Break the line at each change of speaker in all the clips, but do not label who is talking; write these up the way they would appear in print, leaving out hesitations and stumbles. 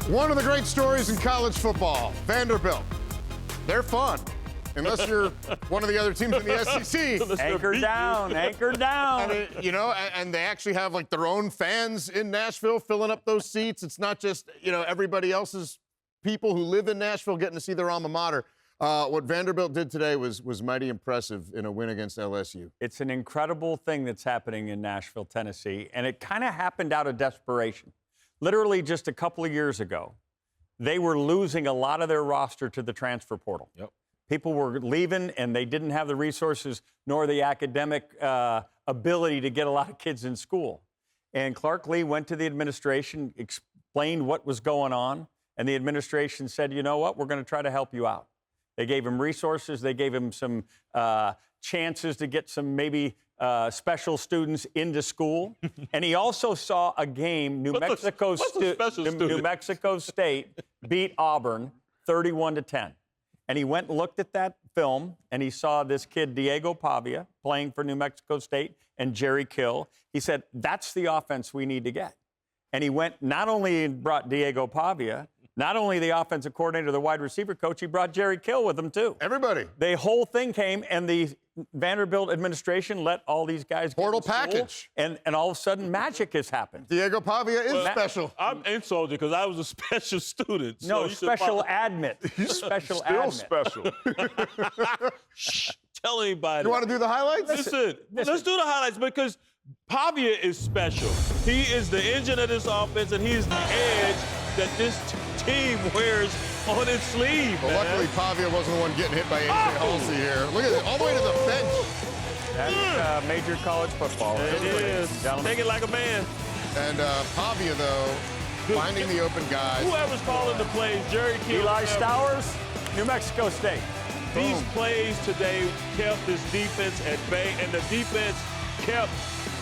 One of the great stories in college football, Vanderbilt. They're fun, unless you're one of the other teams in the SEC.
Anchor down, anchor down.
And they actually have like their own fans in Nashville filling up those seats. It's not just, everybody else's people who live in Nashville getting to see their alma mater. What Vanderbilt did today was mighty impressive in a win against LSU.
It's an incredible thing that's happening in Nashville, Tennessee, and it kind of happened out of desperation. Literally just a couple of years ago, they were losing a lot of their roster to the transfer portal.
Yep.
People were leaving, and they didn't have the resources nor the academic ability to get a lot of kids in school. And Clark Lee went to the administration, explained what was going on, and the administration said, you know what, we're going to try to help you out. They gave him resources. They gave him some chances to get some maybe special students into school. And he also saw a game, New Mexico State beat Auburn 31-10. And he went and looked at that film, and he saw this kid, Diego Pavia, playing for New Mexico State, and Jerry Kill. He said, that's the offense we need to get. And he went, not only brought Diego Pavia, not only the offensive coordinator, the wide receiver coach, he brought Jerry Kill with him, too.
Everybody.
The whole thing came, and the Vanderbilt administration let all these guys get
portal
in school,
package.
And all of a sudden, magic has happened.
Diego Pavia is special.
I'm insulted because I was a special student.
No,
so
special admit. Special admit.
Special.
Shh, tell anybody.
You want to do the highlights?
Listen, let's do the highlights because Pavia is special. He is the engine of this offense, and he is the edge that this team wears on its sleeve.
Well, luckily, Pavia wasn't the one getting hit by A.J. Halsey here. Look at it, all the way to the bench.
That's major college football.
It is. Take it like a man.
And Pavia, though, finding the open guys.
Whoever's calling the plays, Jerry Kill.
Eli Stowers, New Mexico State.
These plays today kept this defense at bay, and the defense kept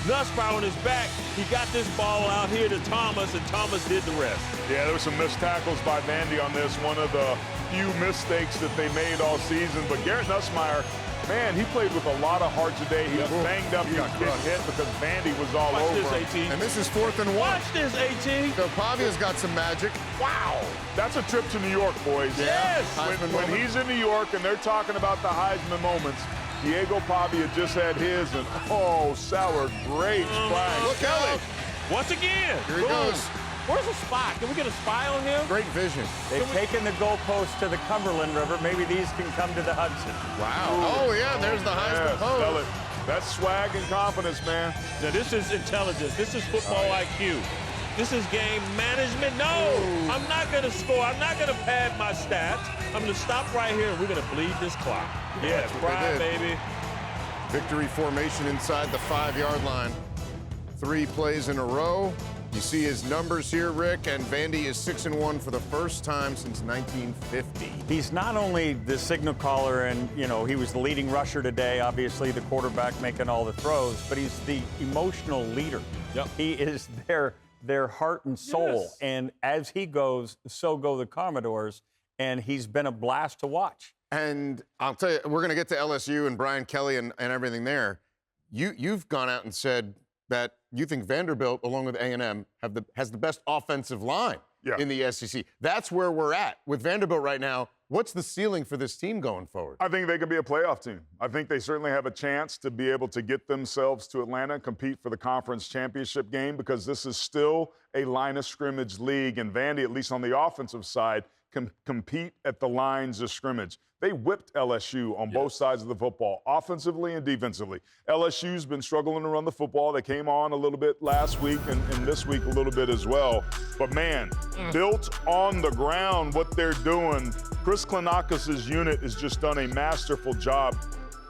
Nussbauer on his back. He got this ball out here to Thomas, and Thomas did the rest.
Yeah, there were some missed tackles by Vandy on this. One of the few mistakes that they made all season. But Garrett Nussmeier, man, he played with a lot of heart today. He was banged up. He got hit because Vandy was all over.
Watch this, AT.
And this is 4th and 1.
Watch this, AT.
So Pavia's got some magic.
Wow. That's a trip to New York, boys.
Yes.
When he's in New York and they're talking about the Heisman moments, Diego Pavia just had his, and Sauer, great flag.
Look out.
Once again.
Here he goes.
Where's the spy? Can we get a spy on him?
Great vision.
They've taken the goalpost to the Cumberland River. Maybe these can come to the Hudson.
Wow. Oh, yeah, there's the Heisman pose.
That's swag and confidence, man.
Now, this is intelligence. This is football IQ. This is game management. No, I'm not going to score. I'm not going to pad my stats. I'm going to stop right here, and we're going to bleed this clock. Yeah, pride, baby.
Victory formation inside the 5-yard line. 3 plays in a row. You see his numbers here, Rick, and Vandy is 6-1 for the first time since 1950.
He's not only the signal caller and, he was the leading rusher today, obviously the quarterback making all the throws, but he's the emotional leader.
Yep.
He is their heart and soul.
Yes.
And as he goes, so go the Commodores, and he's been a blast to watch.
And I'll tell you, we're going to get to LSU and Brian Kelly and everything there. You've gone out and said that you think Vanderbilt, along with A&M, has the best offensive line in the SEC. That's where we're at. With Vanderbilt right now, what's the ceiling for this team going forward?
I think they could be a playoff team. I think they certainly have a chance to be able to get themselves to Atlanta and compete for the conference championship game because this is still a line of scrimmage league, and Vandy, at least on the offensive side, can compete at the lines of scrimmage. They whipped LSU on both sides of the football, offensively and defensively. LSU's been struggling to run the football. They came on a little bit last week and this week a little bit as well. But, man, built on the ground, what they're doing, Chris Klinakis' unit has just done a masterful job.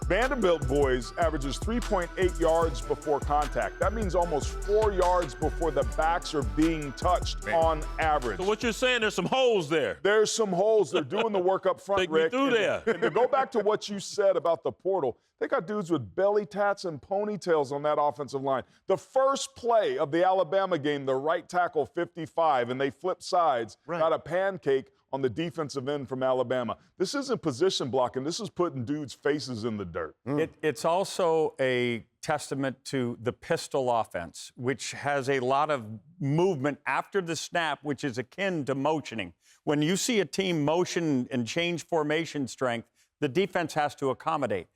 Vanderbilt boys averages 3.8 yards before contact. That means almost 4 yards before the backs are being touched on average.
So what you're saying, there's some holes there.
There's some holes. They're doing the work up front,
Take me
Rick.
through there.
And to go back to what you said about the portal, they got dudes with belly tats and ponytails on that offensive line. The first play of the Alabama game, the right tackle 55, and they flipped sides, got a pancake on the defensive end from Alabama. This isn't position blocking. This is putting dudes' faces in the dirt.
It's also a testament to the pistol offense, which has a lot of movement after the snap, which is akin to motioning. When you see a team motion and change formation strength, the defense has to accommodate.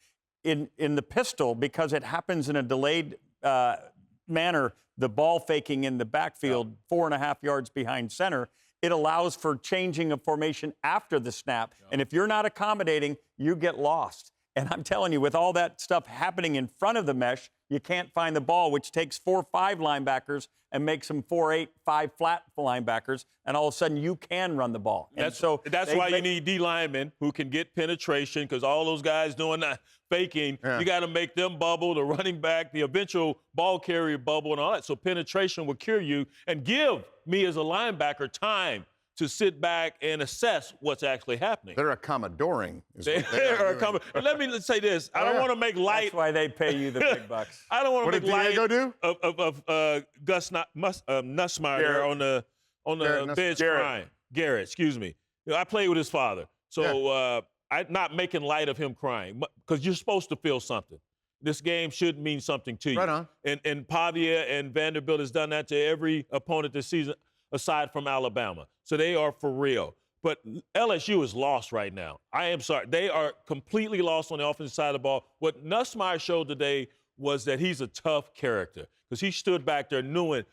In the pistol, because it happens in a delayed manner, the ball faking in the backfield, 4.5 yards behind center, it allows for changing of formation after the snap. And if you're not accommodating, you get lost. And I'm telling you, with all that stuff happening in front of the mesh, you can't find the ball, which takes 4-5 linebackers and makes them 4-8, 5 flat linebackers, and all of a sudden you can run the ball.
That's why you need D linemen who can get penetration, because all those guys doing that faking, you got to make them bubble, the running back, the eventual ball carrier bubble, and all that. So penetration will cure you and give me as a linebacker time to sit back and assess what's actually happening.
They're accommodoring.
Let me say this. I don't want to make light.
That's why they pay you the big bucks.
I don't want to make light
do?
of Gus Nussmeier there on the bench crying. Garrett, excuse me. You know, I played with his father. So I'm not making light of him crying, because you're supposed to feel something. This game should mean something to you.
Right on.
And Pavia and Vanderbilt has done that to every opponent this season, aside from Alabama. So they are for real. But LSU is lost right now. I am sorry. They are completely lost on the offensive side of the ball. What Nussmeier showed today was that he's a tough character, because he stood back there knowing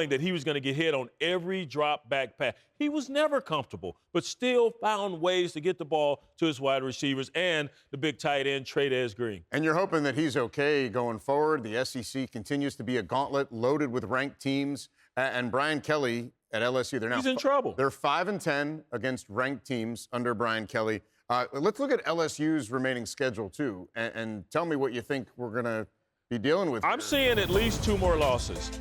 that he was going to get hit on every drop back pass. He was never comfortable, but still found ways to get the ball to his wide receivers and the big tight end, Trey Green.
And you're hoping that he's okay going forward. The SEC continues to be a gauntlet loaded with ranked teams. And Brian Kelly at LSU,
he's in trouble.
They're 5-10 against ranked teams under Brian Kelly. Let's look at LSU's remaining schedule, too, and tell me what you think we're going to be dealing with.
I'm seeing at least 2 more losses.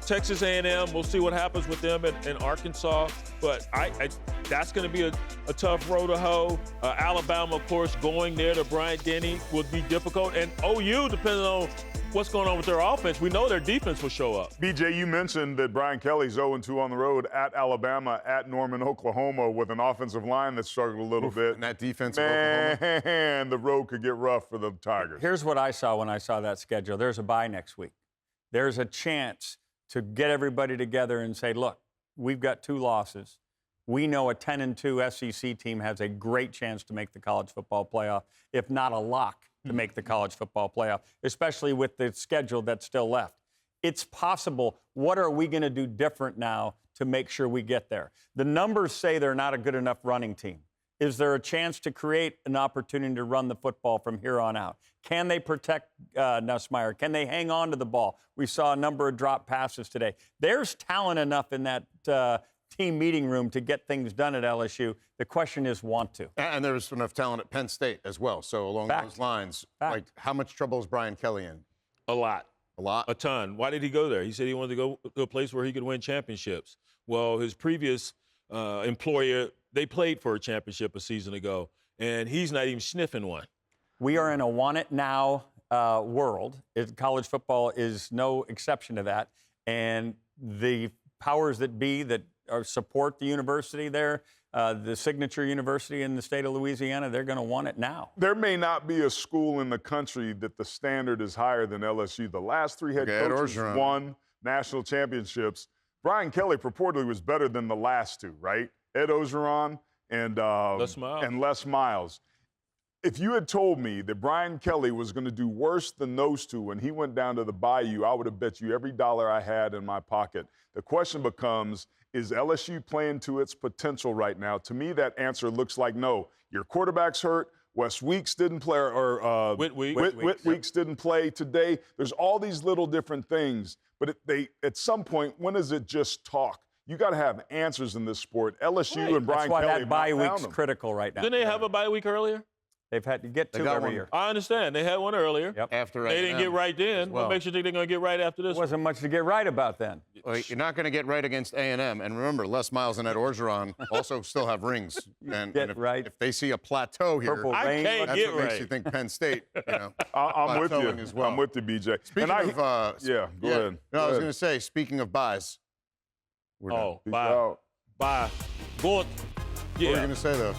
Texas A&M, we'll see what happens with them in Arkansas, but that's going to be a tough road to hoe. Alabama, of course, going there to Bryant-Denny would be difficult, and OU, depending on what's going on with their offense, we know their defense will show up.
BJ, you mentioned that Brian Kelly's 0-2 on the road at Alabama, at Norman, Oklahoma, with an offensive line that struggled a little bit.
And that defense of Oklahoma.
Man, the road could get rough for the Tigers.
Here's what I saw when I saw that schedule. There's a bye next week. There's a chance to get everybody together and say, look, we've got 2 losses. We know a 10-2 SEC team has a great chance to make the college football playoff, if not a lock to make the college football playoff, especially with the schedule that's still left. It's possible. What are we going to do different now to make sure we get there? The numbers say they're not a good enough running team. Is there a chance to create an opportunity to run the football from here on out? Can they protect Nussmeier? Can they hang on to the ball? We saw a number of drop passes today. There's talent enough in that team meeting room to get things done at LSU. The question is, want to.
And there's enough talent at Penn State as well. So along those lines, like, how much trouble is Brian Kelly in?
A lot.
A lot?
A ton. Why did he go there? He said he wanted to go to a place where he could win championships. Well, his previous employer, they played for a championship a season ago, and he's not even sniffing one.
We are in a want-it-now world. College football is no exception to that. And the powers that be that support the university there, the signature university in the state of Louisiana, they're going to want it now.
There may not be a school in the country that the standard is higher than LSU. The last 3 head coaches won national championships. Brian Kelly purportedly was better than the last 2, right? Ed Orgeron and Les Miles. If you had told me that Brian Kelly was going to do worse than those 2 when he went down to the Bayou, I would have bet you every dollar I had in my pocket. The question becomes, is LSU playing to its potential right now? To me, that answer looks like no. Your quarterback's hurt. Wes Weeks didn't play, or Whit Weeks didn't play today. There's all these little different things. But at some point, when is it just talk? You got to have answers in this sport. LSU and Brian Kelly.
That's why that bye week's critical right now.
Didn't they have a bye week earlier?
They've had to get 2 every year.
I understand. They had one earlier.
Yep.
After
they didn't get right then.
Well.
What makes you think they're going to get right after this?
There wasn't much to get right about then.
Well, you're not going to get right against A&M. And remember, Les Miles and Ed Orgeron also still have rings. And if they see a plateau here, that's what makes you think Penn State,
I'm with you.
As well.
I'm with you, BJ.
Speaking of,
go ahead.
No, I was going to say, speaking of buys.
Bye. Bye. Going.
What were you going to say, though?